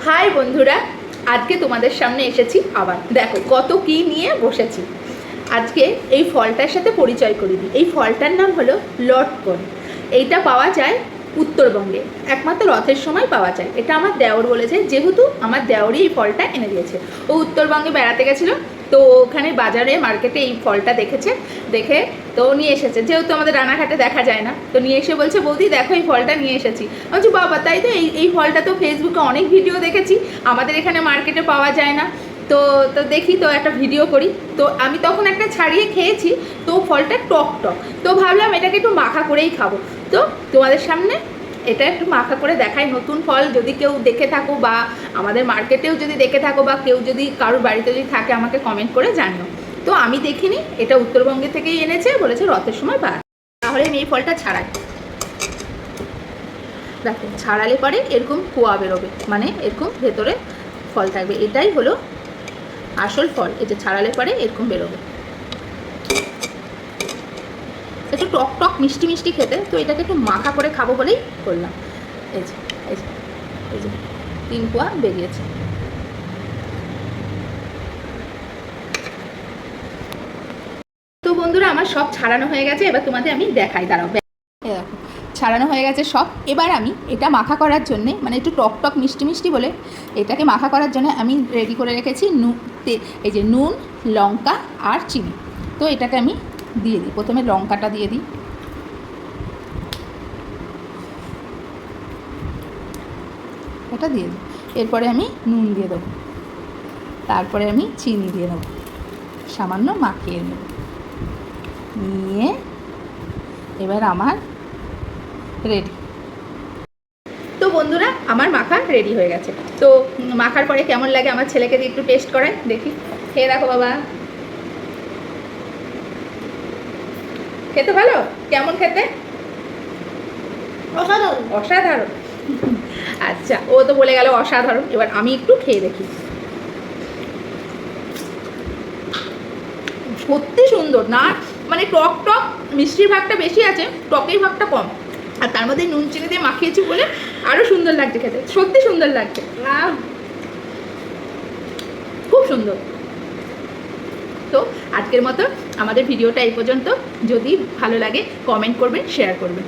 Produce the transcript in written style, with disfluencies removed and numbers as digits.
High বন্ধুরা, আজকে তোমাদের সামনে এসেছি আবার। দেখো কত কি নিয়ে বসেছি। আজকে এই ফলটার সাথে পরিচয় করে দিই। এই ফলটার নাম হলো লটকন। এইটা পাওয়া যায় উত্তরবঙ্গে, একমাত্র রথের সময় পাওয়া যায়। এটা আমার দেওর বলেছে, যেহেতু আমার দেওরই এই ফলটা এনে দিয়েছে। ও উত্তরবঙ্গে বেড়াতে গেছিলো, তো ওখানে বাজারে মার্কেটে এই ফলটা দেখেছে, দেখে তো নিয়ে এসেছে। যেহেতু আমাদের রানাঘাটে দেখা যায় না, তো নিয়ে এসে বলছে, বৌদি দেখো এই ফলটা নিয়ে এসেছি। বলছি বাবা তাই তো, এই ফলটা তো ফেসবুকে অনেক ভিডিও দেখেছি, আমাদের এখানে মার্কেটে পাওয়া যায় না, তো তো দেখি তো একটা ভিডিও করি। তো আমি তখন একটা ছাড়িয়ে খেয়েছি, তো ফলটা টক টক, তো ভাবলাম এটাকে একটু মাখা করেই খাবো। তো তোমাদের সামনে এটা একটু মাখা করে দেখাই। নতুন ফল যদি কেউ দেখে থাকো, বা আমাদের মার্কেটেও যদি দেখে থাকো, বা কেউ যদি কারোর বাড়িতে যদি থাকে, আমাকে কমেন্ট করে জানিও। তো আমি দেখিনি, এটা উত্তরবঙ্গে থেকেই এনেছে, বলেছে রথের সময় পাওয়া। তাহলে আমি এই ফলটা ছাড়াই। দেখো ছাড়ালে পরে এরকম কুয়া বেরোবে, মানে এরকম ভেতরে ফল থাকবে। এটাই হলো আসল ফল। এই যে ছাড়ালে পরে এরকম বেরোবে, একটু টক টক মিষ্টি মিষ্টি খেতে। তো এটাকে একটু মাখা করে খাবো বলেই করলাম। এই যে এই যে এই যে 3 কোয়া বেরিয়েছে। তো বন্ধুরা আমার সব ছাড়ানো হয়ে গেছে, এবার তোমাদের আমি দেখাই, দাঁড়াও। দেখো ছাড়ানো হয়ে গেছে সব। এবার আমি এটা মাখা করার জন্যে, মানে একটু টক টক মিষ্টি মিষ্টি বলে এটাকে মাখা করার জন্য আমি রেডি করে রেখেছি এই যে নুন, লঙ্কা আর চিনি। তো এটাকে আমি দিয়ে দিই। প্রথমে লঙ্কাটা দিয়ে দিই, এটা দিয়ে দিই। এরপরে আমি নুন দিয়ে দেবো, তারপরে আমি চিনি দিয়ে দেবো, সামান্য মাখিয়ে নেব। নিয়ে এবার আমার রেডি। তো বন্ধুরা আমার মাখা রেডি হয়ে গেছে। তো মাখার পরে কেমন লাগে আমার ছেলেকে দিয়ে একটু টেস্ট করাই, দেখি। খেয়ে দেখো বাবা, খেতে ভালো? কেমন খেতে? অসাধারণ। অসাধারণ, আচ্ছা ও তো বলে গেল অসাধারণ। এবার আমি একটু খেয়ে দেখি। সত্যি সুন্দর না, মানে টক টক মিষ্টির ভাগটা বেশি আছে, টকের ভাগটা কম, আর তার মধ্যে নুন চিনি দিয়ে মাখিয়েছি বলে আরও সুন্দর লাগছে খেতে। সত্যি সুন্দর লাগছে, খুব সুন্দর। তো আজকের মতো আমাদের ভিডিওটা এই পর্যন্ত। যদি ভালো লাগে কমেন্ট করবেন, শেয়ার করবেন।